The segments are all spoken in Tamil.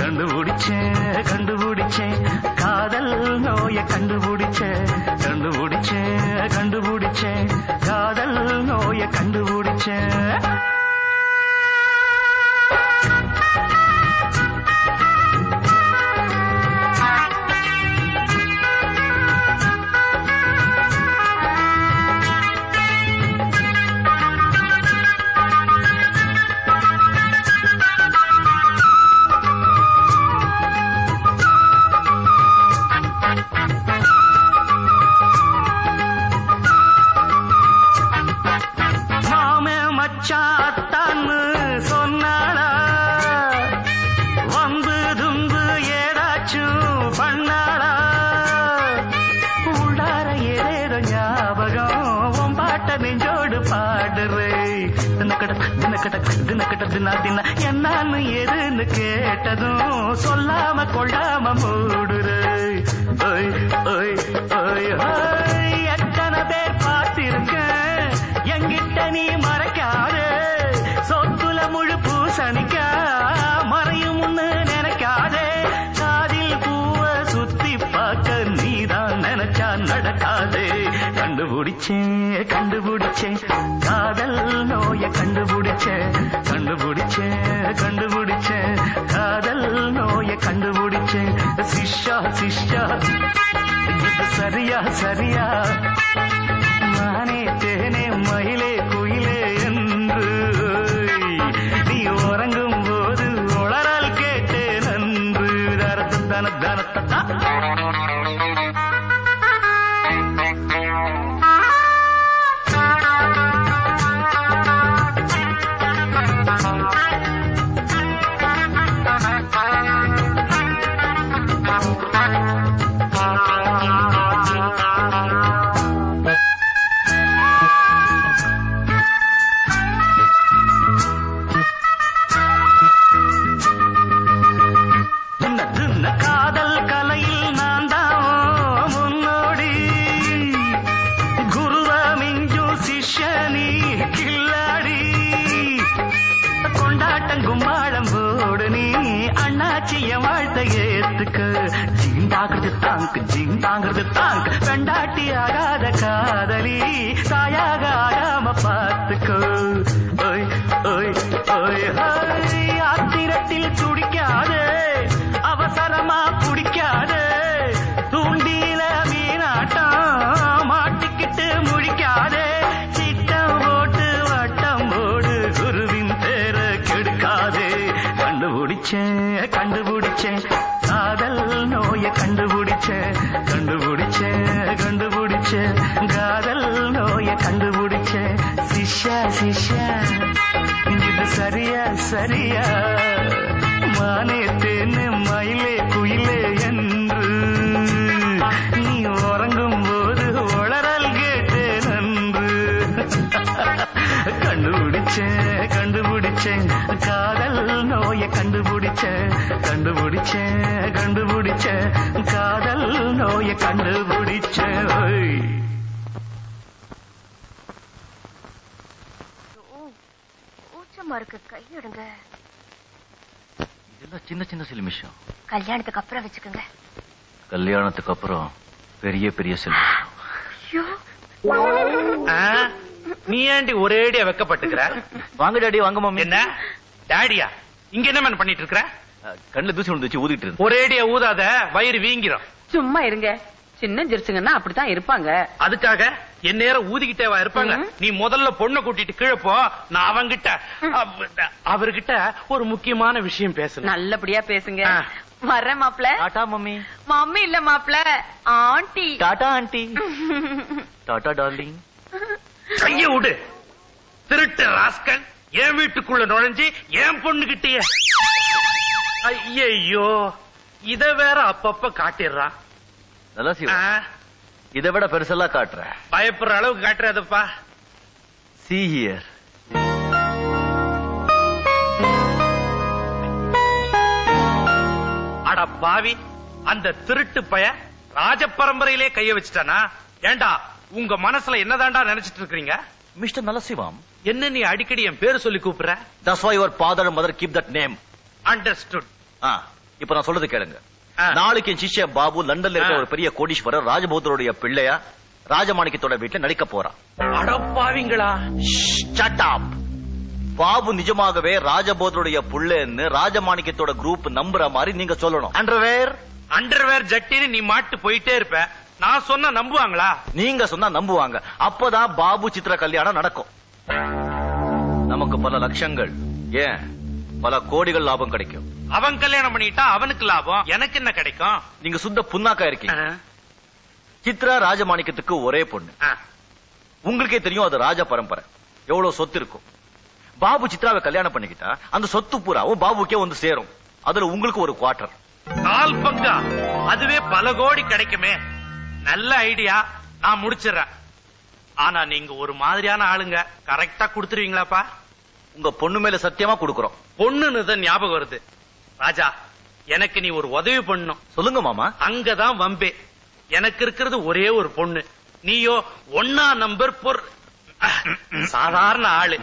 கண்டுபிடிச்சேன் கண்டுபிடிச்சேன் காதல் நோய கண்டுபிடிச்சேன் கண்டுபிடிச்சேன் கண்டுபிடிச்சேன் காதல் நோய கண்டுபிடிச்சேன். சாத்தான்னு சொன்னாளா வம்பு தும்பு ஏதாச்சும் பண்ணாளா உள்ளார ஏதேதோ ஞாபகம் ஒம்பாட்ட நெஞ்சோடு பாடுறே தினக்கட தினக்கட தினக்கட தினா தின என்னன்னு எதுன்னு கேட்டதும் சொல்லாம கொள்ளாம மூடுறே. ஓய் ஓய் ஓய் ஓய் எத்தனை பேர் பார்த்திருக்கேன் எங்கிட்ட நீ மறைக்காதே சொத்துல முழு பூசணிக்கா மறையும் முன்னு நினைக்காதே காதில் பூவ சுத்தி பார்க்க நீதான் நினைச்சா நடக்காதே. கண்டுபிடிச்சேன் கண்டுபிடிச்சேன் காதல் நோய கண்டுபிடிச்சேன் கண்டுபிடிச்சேன் கண்டுபிடிச்சேன் காதல் நோய கண்டுபிடிச்சேன். சிஷ்யா சிஷ்யா இது சரியா சரியா நானே தேனே மயிலே குயிலே என்று நீ உறங்கும் போது உளறல் கேட்டேன் நன்று தரத்து தன தனத்தா. காதல் கலையில் நான் தான் முன்னோடி குருவ மிஞ்சும் சிஷ்யனி கில்லாடி கொண்டாட்டம் கும்மாளம் போடு நீ அண்ணாச்சிய வாழ்த்த ஏத்துக்கு ஜீந்தாங்கிறது தாங்கு பெண்டாட்டி ஆகாத காதலி தாயாக ஆகாம பார்த்துக்கோ. ஓய் ஓய் ஓய் ஓய் ஆத்திரத்தில் துடிக்காதே அவசரமா பிடிக்காதே தூண்டில மீனாட்டம் மாட்டிக்கிட்டு முழிக்காதே சிட்டம் போட்டு வட்டம் போடு குருவின் பேர கெடுக்காதே. கண்டுபிடிச்சேன் கண்டுபிடிச்சேன் காதல் நோய கண்டுபிடிச்சேன் கண்டுபிடிச்சேன் கண்டுபிடிச்சேன் காதல் நோய கண்டுபிடிச்சேன். சிஷ்யா சிஷ்யா இது சரியா சரியா மானே தேனே மயிலே குயிலே என்று நீ உறங்கும் போது உளறல் கேட்டேன் நன்று. கண்டுபிடிச்சேன் கண்டுபிடிச்சேன் காதல் நோய கண்டுபிடிச்சேன் கண்டுபிடிச்சேன் கண்டுபிடிச்சேன் காதல் நோய கண்டுபிடிச்சேன். ஊச்சமா இருக்கு கையிடுங்க. இதெல்லாம் சின்ன சின்ன சிலுமிஷம். கல்யாணத்துக்கு அப்புறம் வச்சுக்கோங்க. கல்யாணத்துக்கு அப்புறம் பெரிய பெரிய சிலுமிஷம். நீ ஏண்டி ஒரேடியா வெக்கப்பட்டுக்கிற? வாங்க டாடி வாங்க மம்மி. என்ன டாடியா இங்க என்ன மேன் பண்ணிட்டு இருக்கிற? கண்ணுல தூசி விழுந்துச்சு ஊதிட்டு இருக்கு. ஒரேடியா ஊதாத வயிறு வீங்கிரும். சும்மா இருங்க. சின்ன ஜெர்சுங்கன்னா அப்படித்தான் இருப்பாங்க. அதுக்காக என் நேரம் ஊதிக்கிட்டேவா இருப்பாங்க? நீ முதல்ல பொண்ணை கூட்டிட்டு கீழே போ. நான் அவங்கிட்ட அவர்கிட்ட ஒரு முக்கியமான விஷயம் பேசணும். நல்லபடியா பேசுங்க. வர்றேன் மாப்ள. டாடா மம்மி. மம்மி இல்ல மாப்ள aunty. Tata aunty. Tata darling. கைய விடு திருட்டு ராஸ்கல். என் வீட்டுக்குள்ள நுழைஞ்சு என் பொண்ணுகிட்டே. ஐயோ இத வேற அப்பப்ப காட்டிடுறான். நல்லா சிவா இதை விட பெருசெல்லாம் காட்டுற. பயப்படுற அளவுக்கு காட்டுறதுப்பா. See here. அட பாவி அந்த திருட்டு பய ராஜ பரம்பரையிலே கைய வச்சுட்டானா? ஏண்டா உங்க மனசுல என்னதாண்டா நினைச்சிட்டு இருக்கீங்க? மிஸ்டர் நலசிவம் என்ன நீ அடிக்கடி என் பேரு சொல்லி கூப்பிடுற? That's why your father and mother keep that name. Understood. இப்ப நான் சொல்றது கேளுங்க. நாளைக்கு என் சிஷ்ய பாபு லண்டன்ல இருக்க ஒரு பெரிய கோடீஸ்வரர் ராஜபௌத்தருடைய பிள்ளையா ராஜமாணிக்கத்தோட வீட்டுல நடிக்க போறான். அடப்பாவீங்களா? பாபு நிஜமாகவே ராஜபௌத்தருடைய புள்ளன்னு ராஜமாணிக்கத்தோட குரூப் நம்புற மாதிரி நீங்க சொல்லணும். அண்டர்வேர் ஜட்டின்னு நீ மாட்டு போயிட்டே இருப்ப. நான் சொன்னா நம்புவாங்களா? நீங்க சொன்னா நம்புவாங்க. அப்பதான் பாபு சித்ரா கல்யாணம் நடக்கும். நமக்கு பல லட்சங்கள், ஏன் பல கோடிகள் லாபம் கிடைக்கும். அவன் கல்யாணம் பண்ணிட்டா அவனுக்கு லாபம், எனக்கு என்ன கிடைக்கும்? நீங்க சுத்த புண்ணாக்கா இருக்கீங்க. சித்ரா ராஜமாணிக்கத்துக்கு ஒரே பொண்ணு. உங்களுக்கே தெரியும் அது ராஜ பரம்பரை, எவ்வளவு சொத்து இருக்கும். பாபு சித்ராவை கல்யாணம் பண்ணிக்கிட்டா அந்த சொத்து பூராவும் பாபுக்கே வந்து சேரும். அதுல உங்களுக்கு ஒரு குவார்டர். கால் பங்கா? அதுவே பல கோடி கிடைக்குமே. நல்ல ஐடியா, நான் முடிச்சிடறேன். ஆனா நீங்க ஒரு மாதிரியான ஆளுங்க, கரெக்டா குடுத்துருவீங்களாப்பா? உங்க பொண்ணு மேல சத்தியமா குடுக்கறோம். பொண்ணுன்னு ஞாபகம் வருது. ராஜா, எனக்கு நீ ஒரு உதவி பண்ணணும். சொல்லுங்க மாமா. அங்கதான் வம்பே. எனக்கு இருக்கிறது ஒரே ஒரு பொண்ணு. நீயோ 1ஆம் நம்பர் சாதாரண ஆளு.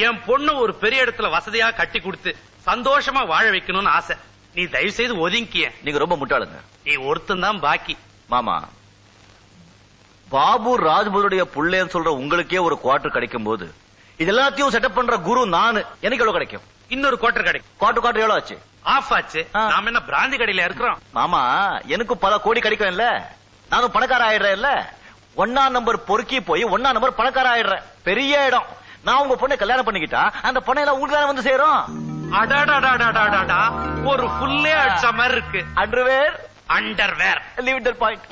என் பொண்ணு ஒரு பெரிய இடத்துல வசதியா கட்டி கொடுத்து சந்தோஷமா வாழ வைக்கணும்னு ஆசை. நீ தயவு செய்து ஒதுங்கிய. நீங்க ரொம்ப முட்டாளுங்க. நீ ஒருத்தன் தான் பாக்கி. மாமா, பாபு ராஜ்புருடைய புள்ளேன்னு சொல்ற உங்களுக்கே ஒரு குவார்டர் கிடைக்கும் போது இது எல்லாத்தையும் செட்டப் பண்ற குரு நானு. எனக்கு எவ்வளவு கிடைக்கும்? இன்னொரு குவார்டர் கிடைக்கும். குவார்டர் எவ்வளவு ஆச்சு? ஆஃப் ஆச்சு. நாம என்ன பிராந்தி கடையில இருக்கிறோம்? மாமா, எனக்கு பல கோடி கிடைக்கும் இல்ல, நானும் பணக்கார ஆயிடுறேன் இல்ல. 1ஆம் நம்பர் பொறுக்கி போய் 1ஆம் நம்பர் பணக்கார ஆயிடுறேன். பெரிய இடம். நான் உங்க பொண்ணை கல்யாணம் பண்ணிக்கிட்டா அந்த பொண்ணை எல்லாம் உங்களுக்கு வந்து சேரும். அடாடாடாடாடாடா, ஒரு ஃபுல்லே அடிச்ச மாதிரி இருக்கு. Underwear leave that point.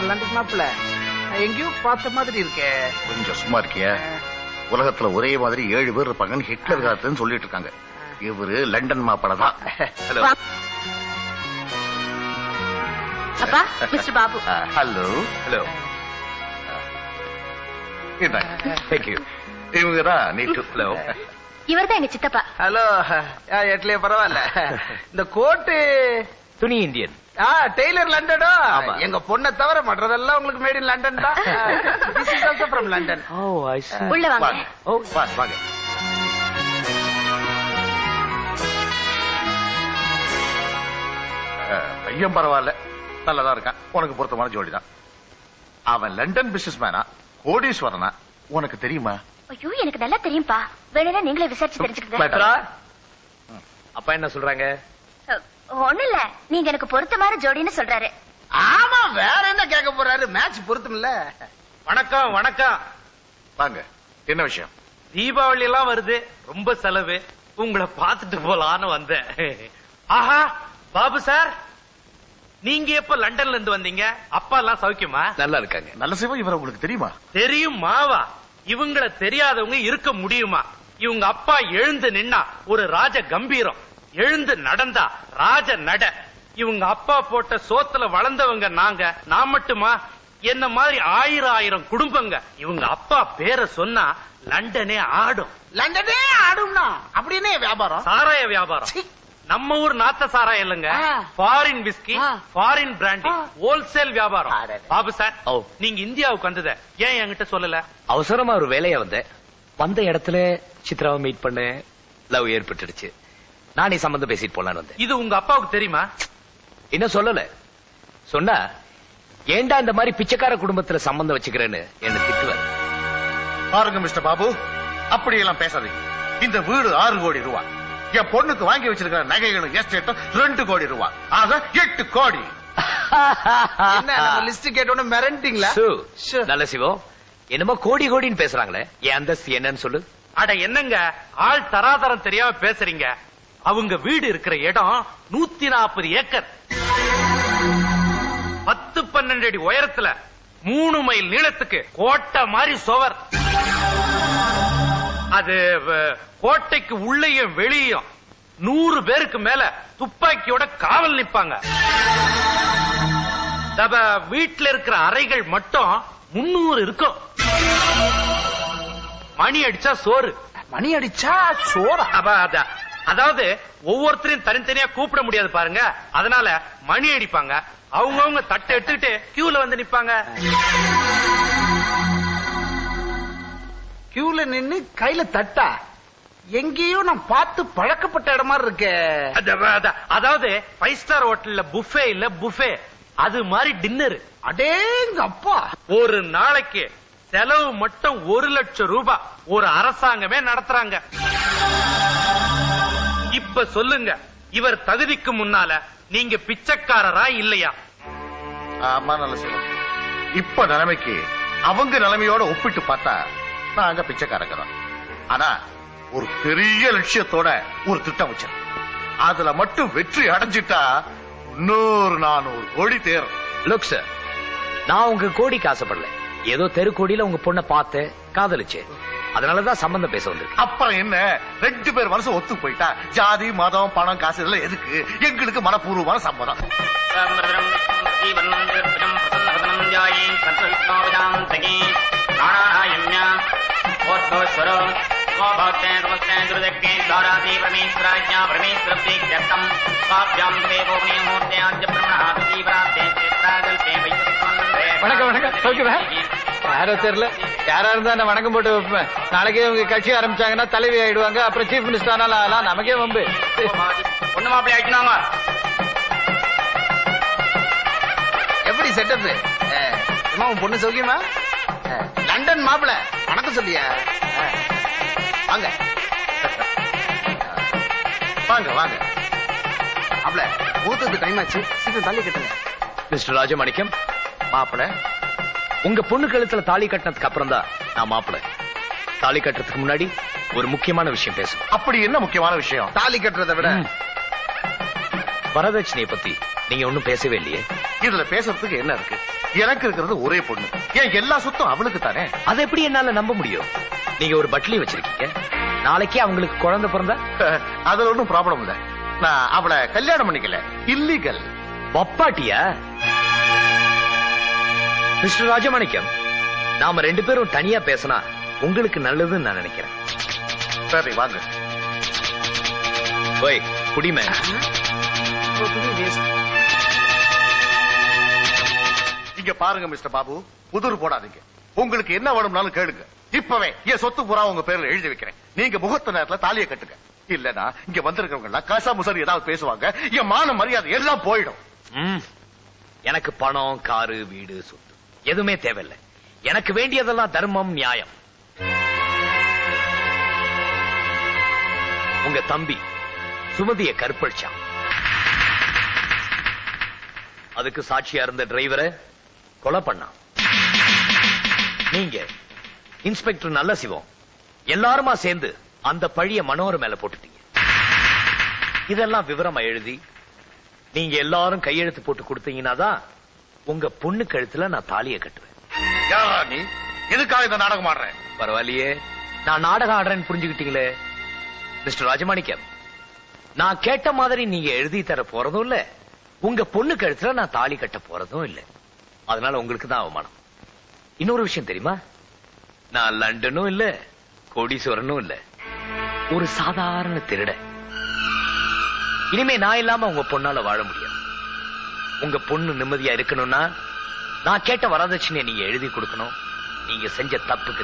London மாப்பிள்ள எங்கேயோ பார்த்த மாதிரி இருக்கே. கொஞ்சம் சும்மா இருக்கிய. உலகத்துல ஒரே மாதிரி 7 பேர் இருப்பாங்கன்னு ஹிட்லர் காலத்துன்னு சொல்லிட்டு இருக்காங்க. இவரு லண்டன் மாப்பிள்ள தான். ஹலோ அப்பா, mister Babu. Hello hello. Thank you. இவங்கதான் நீட்டு. ஹலோ, இவர்தான் எங்க சித்தப்பா. ஹலோ, எட்லயே பரவாயில்ல. இந்த கோட்டு துணி இந்தியன். டெய்லர் லண்டனோ? எங்க பொண்ணை தவிர மற்றதெல்லாம் உங்களுக்கு மேட் இன் லண்டன் தான். This is also from London. உள்ள வாங்க. வாங்க. பையன் பரவாயில்ல, நல்லதா இருக்கான். உனக்கு பொருத்தமான ஜோடி தான். அவன் லண்டன் பிசினஸ் மேனா, கோடீஸ்வரனா, உனக்கு தெரியுமா? ஐயோ, எனக்கு நல்லா தெரியும்பா. வேணும்னா நீங்களே விசாரிச்சு தெரிஞ்சுக்கங்க. அப்பா என்ன சொல்றாங்க? ஒண்ணு இல்ல, நீங்க எனக்கு பொருத்தமான ஜோடின்னு சொல்றாரு. ஆமா, வேற என்ன கேட்க போறாரு? மேட்ச் பொருத்தம் இல்ல. வணக்கம் வணக்கம். வாங்க. என்ன விஷயம்? தீபாவளி எல்லாம் வருது, ரொம்ப செலவு. உங்களை பார்த்துட்டு போலான்னு வந்தேன். ஆஹா, பாபு சார், நீங்க எப்ப லண்டன்ல இருந்து வந்தீங்க? அப்பா எல்லாம் சௌக்கியமா? நல்லா இருக்காங்க. நல்ல சிவம். இவரை உங்களுக்கு தெரியுமா? தெரியும் மாவா. இவங்களை தெரியாதவங்க இருக்க முடியுமா? இவங்க அப்பா எழுந்து நின்னா ஒரு ராஜ கம்பீரம், எழுந்து நடந்தா ராஜ நட. இவங்க அப்பா போட்ட சோத்துல வளர்ந்தவங்க நாங்க. நான் மட்டுமா? என்ன மாதிரி 1000 குடும்பங்க. இவங்க அப்பா பேரை சொன்னா லண்டனே ஆடும். லண்டனே ஆடும்னா அப்படின்னு வியாபாரம்? சாராய வியாபாரம். நம்ம ஊர் நாத்த சாராயம் இல்லங்க, foreign whisky, foreign brandy, wholesale வியாபாரம். பாபு சார், நீங்க இந்தியாவுக்கு வந்தத ஏன் என்கிட்ட சொல்லல? அவசரமா ஒரு வேலையா வந்த இடத்துல சித்ராவை மீட் பண்ண லவ் ஏற்பட்டுடுச்சு. நானே சம்பந்தம் பேசிட்டு போலான்னு வந்தேன். இது உங்க அப்பாவுக்கு தெரியுமா? என்ன சொல்லல. சொன்னா ஏண்டா இந்த மாதிரி பிச்சைக்கார குடும்பத்துல சம்பந்தம் வச்சுக்கிறேன்னு என்ன திட்டுவார். பாருங்க மிஸ்டர் பாபு, அப்படி எல்லாம் பேசாதீங்க. இந்த வீடு 6 கோடி ரூபாய். என் பொண்ணுக்கு வாங்கி வச்சிருக்கிற நகைகளும் எஸ்டேட்டும் 2 கோடி ரூபாய். ஆக 8 கோடி. என்ன நம்ம லிஸ்ட் கேட்டோன்னு மிரண்டிங்களா? நல்ல சிவம், என்னமோ கோடி கோடின்னு பேசுறாங்களே, என் அந்தஸ்து என்னன்னு சொல்லு. அட என்னங்க, ஆள் தராதரம் தெரியாம பேசுறீங்க. அவங்க வீடு இருக்கிற இடம் 140 ஏக்கர், 10-12 அடி உயரத்துல, 3 மைல் நீளத்துக்கு கோட்டை மாதிரி சுவர். அது கோட்டைக்கு உள்ளேயும் வெளியும் 100 பேருக்கு மேல துப்பாக்கியோட காவல் நிப்பாங்க. வீட்டுல இருக்கிற அறைகள் மட்டும் 300 இருக்கும். மணி அடிச்சா சோறு. மணி அடிச்சா சோறா? அதாவது ஒவ்வொருத்தரையும் தனித்தனியா கூப்பிட முடியாது பாருங்க, அதனால மணி அடிப்பாங்க, அவங்கவுங்க தட்டை எடுத்துக்கிட்டு கியூல வந்து நிப்பாங்க. கியூல நின்னு கையில தட்டா எங்கேயோ நான் பார்த்து பழக்கப்பட்ட இடம் மாதிரி இருக்கு. அதாவது 5 ஸ்டார் ஹோட்டல்ல புஃபே இல்ல, புஃபே அது மாதிரி டின்னர். அடேங்க அப்பா, ஒரு நாளைக்கு செலவு மட்டும் 1 லட்சம் ரூபாய் ஒரு அரசாங்கமே நடத்துறாங்க. இப்ப சொல்லுங்க, இவர் தகுதிக்கு முன்னால நீங்க பிச்சைக்காரரா இல்லையா? ஆமா, நல்ல சிவம். இப்ப நிலைமைக்கு அவங்க நிலைமையோட ஒப்பிட்டு பார்த்தா நாங்க பிச்சைக்காரங்க தான். ஆனா ஒரு பெரிய லட்சியத்தோட ஒரு திட்டம் வச்சேன். அதுல மட்டும் வெற்றி அடைஞ்சிட்டா 400 கோடி தேரும். லுக் சார், நான் உங்க கோடிக்கு ஆசைப்படல. ஏதோ தெருக்கோடியில உங்க பொண்ணை பார்த்தேன், காதலிச்சேன். அதனாலதான் சம்பந்தம் பேச வந்திருக்கு. அப்புறம் என்ன, 2 பேர் மனசு ஒத்து போயிட்டா ஜாதி மதம் பணம் காசு இதெல்லாம் எதுக்கு? எங்களுக்கு மனப்பூர்வமான சம்மதம். வணக்கம் வணக்கம், சௌக்கியமா? யாரோ தெரியல, யாரா இருந்தா நான் வணக்கம் போட்டு வைப்பேன். நாளைக்கே இவங்க கட்சி ஆரம்பிச்சாங்கன்னா தலைவி ஆயிடுவாங்க, அப்புறம் சீஃப் மினிஸ்டர் ஆனாலும் நமக்கே வம்பு. பொண்ணு மாப்பிள்ளை ஆயிக்கணுங்க. எப்படி செட்டப்? உன் பொண்ணு சௌக்கியமா? லண்டன் மாப்பிள்ள வணக்கம் சொல்லியா? வாங்க வாங்க வாங்க. மாப்பிள்ள ஊத்துக்கு டைம் ஆச்சு, சீக்கிரம் தள்ளி கட்டுங்க. மிஸ்டர் ராஜமாணிக்கம், மாப்பிள உங்க பொண்ணு கழுத்துல தாலி கட்டினதுக்கு அப்புறம் தான் நான் மாப்பிள. தாலி கட்டுறதுக்கு முன்னாடி ஒரு முக்கியமான விஷயம் பேசணும். அப்படி என்ன முக்கியமான விஷயம்? தாலி கட்டுறதை விட வரதட்சணையை பத்தி நீங்க ஒன்னும் பேசவே இல்லையே. இதுல பேசுறதுக்கு என்ன இருக்கு? எனக்கு இருக்கிறது ஒரே பொண்ணு, ஏன் எல்லா சொத்தும் அவளுக்கு தானே. அதை எப்படி என்னால நம்ப முடியும்? நீங்க ஒரு பட்லி வச்சிருக்கீங்க, நாளைக்கே அவங்களுக்கு குழந்தை பிறந்தா? அதுல ஒன்றும் ப்ராப்ளம் இல்ல. நான் அவளை கல்யாணம் பண்ணிக்கல, இல்லீகல். பப்பாட்டியா? மிஸ்டர் ராஜமாணிக்கம், நாம 2 பேரும் தனியா பேசினா உங்களுக்கு நல்லதுன்னு நான் நினைக்கிறேன். சரி வாங்க. போய் குடிமே. இங்க பாருங்க மிஸ்டர் பாபு, புதுர் போடாதீங்க. உங்களுக்கு என்ன வேணும்னாலும் கேளுங்க. இப்பவே என் சொத்து புறா உங்க பேர்ல எழுதி வைக்கிறேன். நீங்க முகூர்த்த நேரத்துல தாலியை கட்டுங்க. இல்லனா இங்க வந்திருக்கவங்க எல்லாம் கசா முசரி ஏதாவது பேசுவாங்க, என் மான மரியாதை எல்லாம் போயிடும். எனக்கு பணம், காரு, வீடு, சொத்து எதுவுமே தேவையில்லை. எனக்கு வேண்டியதெல்லாம் தர்மம், நியாயம். உங்க தம்பி சுமதிய கற்பழிச்சான். அதுக்கு சாட்சியா இருந்த டிரைவரை கொலை பண்ணான். நீங்க இன்ஸ்பெக்டர் நல்ல சிவம் எல்லாருமா சேர்ந்து அந்த பழிய மனோர் மேல போட்டுட்டீங்க. இதெல்லாம் விவரமா எழுதி நீங்க எல்லாரும் கையெழுத்து போட்டு கொடுத்தீங்கன்னா தான் உங்க பொண்ணு கழுத்துல நான் தாலியை கட்டுவேன். யாரா நீ? எதுக்காக இந்த நாடகம் ஆடுறேன்? பரவாயில்லையே, நான் நாடகம் ஆடுறேன்னு புரிஞ்சுக்கிட்டீங்களே. மிஸ்டர் ராஜமாணிக்கம், நான் கேட்ட மாதிரி நீங்க எழுதி தர போறதும் இல்ல, உங்க பொண்ணு கழுத்துல நான் தாலி கட்ட போறதும் இல்ல. அதனால உங்களுக்கு தான் அவமானம். இன்னொரு விஷயம் தெரியுமா? நான் லண்டனும் இல்ல, கோடீஸ்வரனும் இல்ல, ஒரு சாதாரண திருட. இனிமே நான் இல்லாம உங்க பொண்ணால வாழ முடியாது. உங்க பொண்ணு நிம்மதியா இருக்கணும்னா நான் கேட்ட வரதட்சணையை நீங்க எழுதி கொடுக்கணும். நீங்க செஞ்ச தப்புக்கு